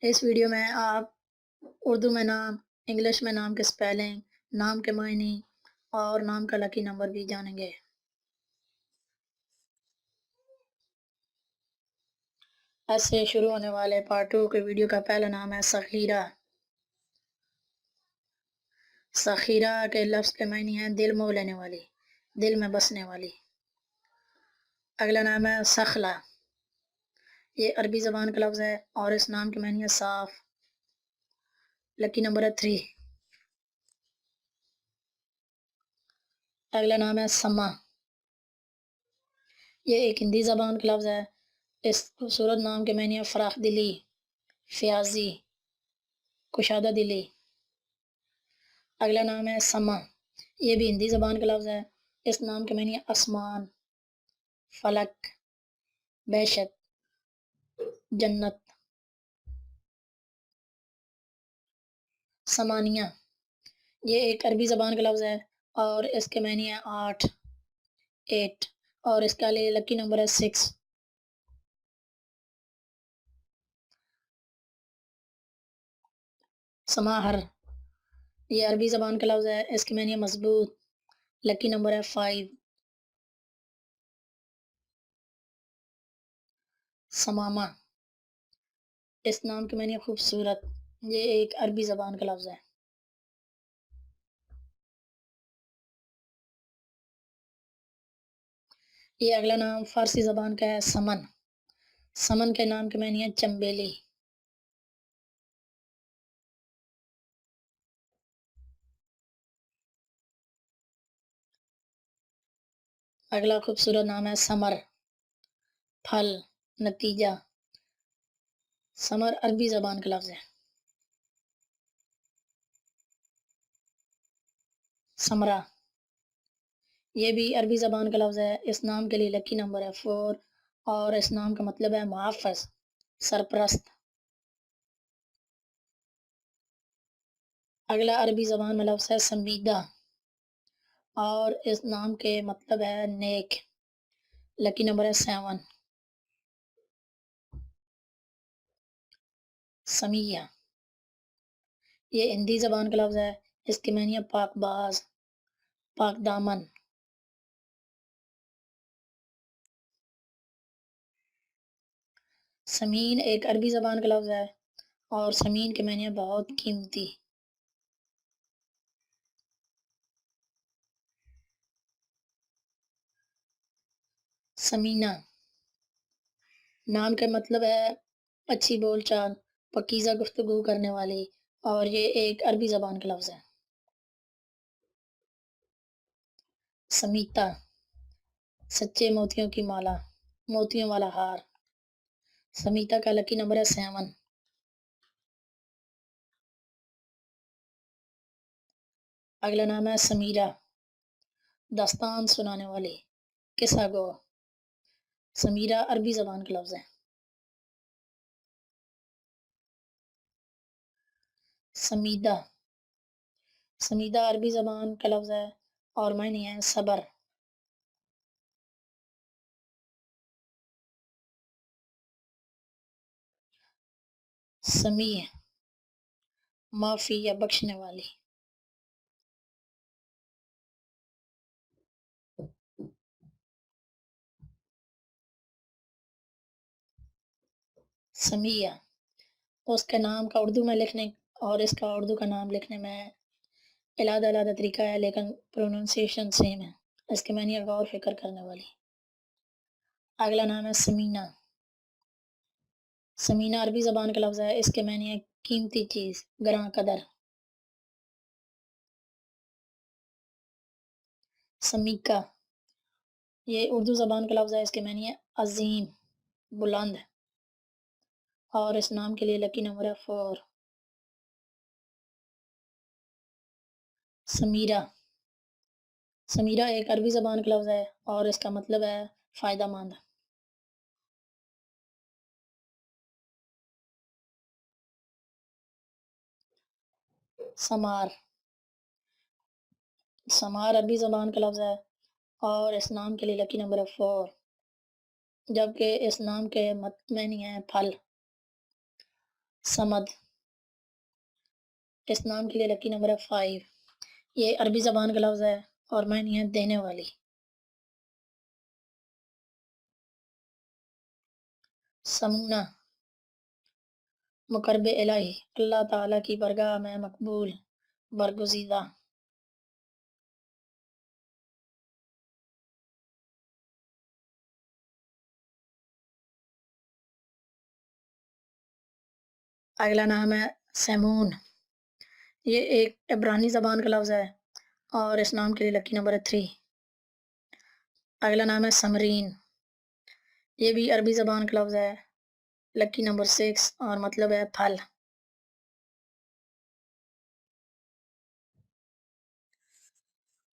اس video میں آپ اردو میں نام، انگلش میں نام کے سپیلنگ، نام کے معنی اور نام کا لکی نمبر بھی جانیں گے۔ ایس سے شروع ہونے والے پارٹ 2 کے ویڈیو کا پہلا نام ہے سخیرہ۔ سخیرہ کے لفظ کے معنی ہیں دل مو لینے والی، دل میں بسنے والی۔ اگلا نام ہے سخلہ، یہ عربی زبان کا لفظ ہے اور اس نام کے معنی ہے صاف۔ لکی نمبر ہے 3۔ اگلا نام ہے سما، یہ ایک ہندی زبان کا لفظ ہے۔ اس خوبصورت نام کے معنی ہے فراخ دلی، فیاضی، کشادہ دلی۔ اگلا نام ہے سما، یہ بھی ہندی زبان کا لفظ ہے۔ اس نام کے معنی ہے آسمان، فلک، بہشت، جنت۔ سمانیہ، یہ ایک عربی زبان کا لفظ ہے اور اس کے معنی ہے 8 اور اس کا لکی نمبر ہے 6۔ سماہر، یہ عربی زبان کا لفظ ہے، اس کے معنی ہے مضبوط، لکی نمبر ہے 5۔ سمامہ، اس نام کے معنی ہے خوبصورت، یہ ایک عربی زبان کا لفظ ہے۔ یہ اگلا نام فارسی زبان کا ہے سمن، سمن کے نام کے معنی ہے چمبیلی۔ اگلا خوبصورت نام ہے ثمر، پھل، نتیجہ۔ ثمر عربی زبان کا لفظ ہے۔ ثمرہ، یہ بھی عربی زبان کا لفظ ہے۔ اس نام کے لیے لکی نمبر ہے 4 اور اس نام کا مطلب ہے محافظ، سرپرست۔ اگلا عربی زبان میں لفظ ہے سمیدہ اور اس نام کے مطلب ہے نیک، لکی نمبر ہے 7۔ سمیہ، یہ ہندی زبان کا لفظ ہے، اس کے معنی ہے پاک باز، پاک دامن۔ سمین ایک عربی زبان کا لفظ ہے اور سمین کے معنی ہے بہت قیمتی۔ سمینہ، نام کا مطلب ہے اچھی بول چال، پاکیزہ گفتگو کرنے والی اور یہ ایک عربی زبان کا لفظ ہے۔ سمیتا، سچے موتیوں کی مالا، موتیوں والا ہار۔ سمیتا کا لکی نمبر ہے 7۔ اگلا نام ہے سمیرہ، داستان سنانے والی، قصہ گو۔ سمیرہ عربی زبان کا لفظ ہے۔ سمیدہ، سمیدہ عربی زبان کا لفظ ہے اور معنی ہے صبر۔ سمیع، معافی یا بخشنے والی۔ سمیع، اس کے نام کا اردو میں لکھنے اور اس کا اردو کا نام لکھنے میں علیحدہ طریقہ ہے لیکن پروننسیشن سیم ہے۔ اس کے معنی غور فکر کرنے والی۔ اگلا نام ہے سمینہ، سمینہ عربی زبان کا لفظ ہے، اس کے معنی ہے قیمتی چیز، گراں قدر۔ سمیکہ، یہ اردو زبان کا لفظ ہے، اس کے معنی ہے عظیم، بلند اور اس نام کے لیے لکی نمبر ہے 4۔ سمیرہ، سمیرہ ایک عربی زبان کا لفظ ہے اور اس کا مطلب ہے فائدہ مند۔ سمار، سمار عربی زبان کا لفظ ہے اور اس نام کے لیے لکی نمبر ہے 4، جبکہ اس نام کے معنی ہے پھل۔ سمد، اس نام کے لیے لکی نمبر ہے 5. یہ عربی زبان کا لفظ ہے اور معنی ہے دینے والی. سمونہ، مقرب الہی، اللہ تعالیٰ کی برگاہ میں مقبول، برگزیدہ. اگلا نام ہے سیمون. یہ ایک عبرانی زبان کا لفظ ہے اور اس نام کے لیے لکی نمبر ہے 3. اگلا نام ہے سمرین. یہ بھی عربی زبان کا لفظ ہے، لکی نمبر 6 اور مطلب ہے پھل.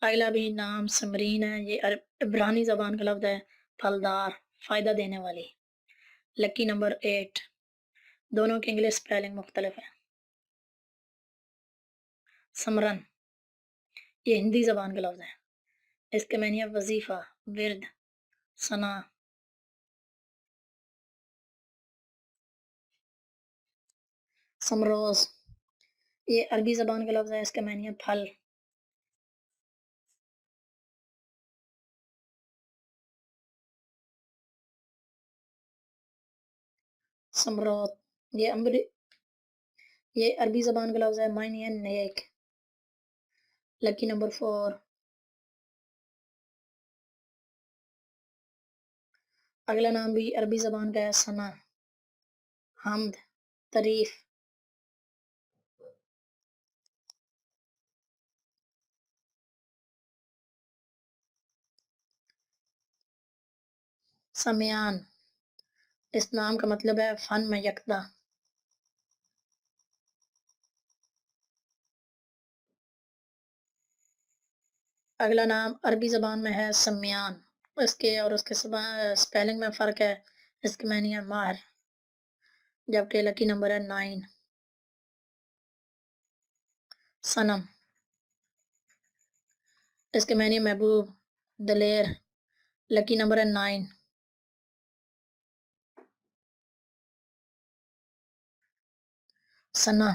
اگلا بھی نام سمرین ہے. یہ عبرانی زبان کا لفظ ہے، پھلدار، فائدہ دینے والی. لکی نمبر 8. دونوں کی انگلش سپیلنگ مختلف ہے. سمرن، یہ ہندی زبان کا لفظ ہے. اس کے معنی ہے وظیفہ، ورد، ثنا. سمروز، یہ عربی زبان کا لفظ ہے. اس کے معنی ہے پھل. سمروت، یہ عربی زبان کا لفظ ہے، معنی ہے نیک. لکی نمبر 4. اگلا نام بھی عربی زبان کا ہے، ثنا، حمد، تعریف. سمیان، اس نام کا مطلب ہے فن میں یکتا. اگلا نام عربی زبان میں ہے سمیان. اس کے اور اس کے سپیلنگ میں فرق ہے. اس کے معنی ہے ماہر، جبکہ لکی نمبر ہے 9. صنم، اس کے معنی محبوب، دلیر. لکی نمبر ہے 9. ثنا،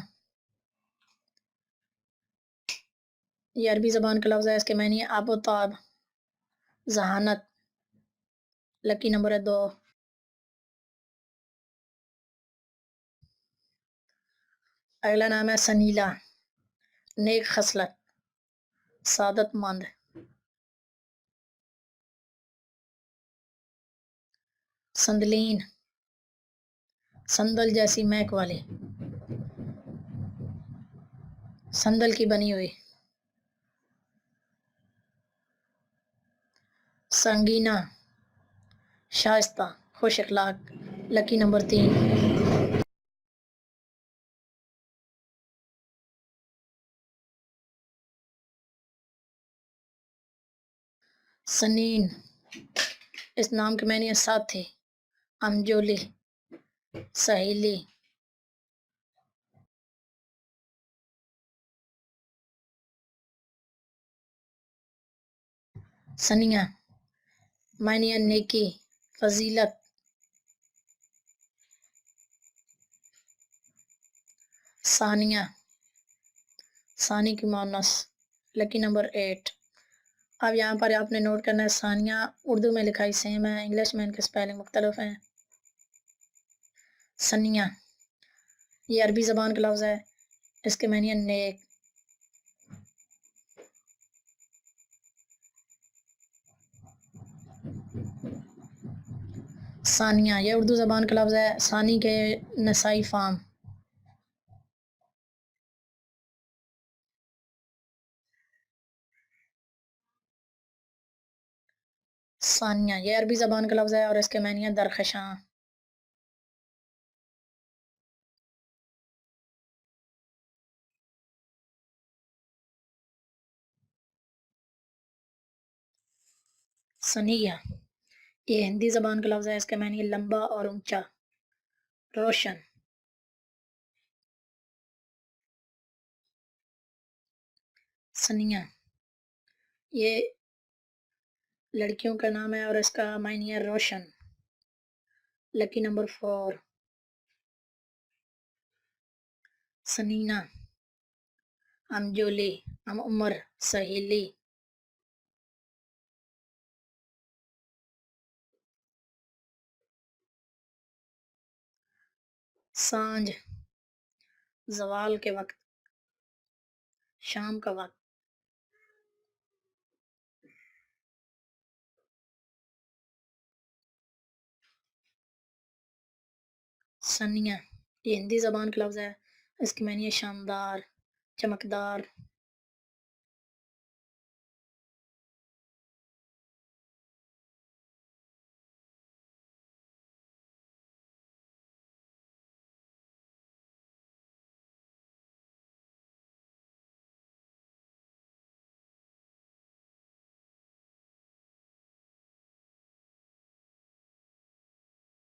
یہ عربی زبان کا لفظ ہے. اس کے معنی ہے آب و تاب، ذہانت. لکی نمبر ہے 2. اگلا نام ہے سنیلا، نیک خصلت، سعادت مند. سندلین، سندل جیسی مہک والی، سندل کی بنی ہوئی. سنگینہ، شائستہ، خوش اخلاق. لکی نمبر 3. سنین، اس نام کے معنی ہے ساتھی، امجولی، سہیلی. سنیہ، معنی ہے نیکی، فضیلت. ثانیہ، ثانی کی مؤنث. لکی نمبر 8. اب یہاں پر آپ نے نوٹ کرنا ہے ثانیہ اردو میں لکھائی سیم ہے، انگلش میں ان کے سپیلنگ مختلف ہیں. ثنیہ، یہ عربی زبان کا لفظ ہے. اس کے معنی ہے نیک. ثانیہ، یہ اردو زبان کا لفظ ہے، ثانی کے نسائی فام. ثانیہ، یہ عربی زبان کا لفظ ہے اور اس کے معنی ہے درخشاں. ثنیہ، یہ ہندی زبان کا لفظ ہے. اس کے معنی ہے لمبا اور اونچا، روشن. ثنیہ، یہ لڑکیوں کا نام ہے اور اس کا معنی ہے روشن. لکی نمبر 4. سنینا، امجولی، ام عمر، سہیلی، سانج، زوال کے وقت، شام کا وقت، سنیا، یہ ہندی زبان کا لفظ ہے، اس کی معنی ہے شاندار، چمکدار،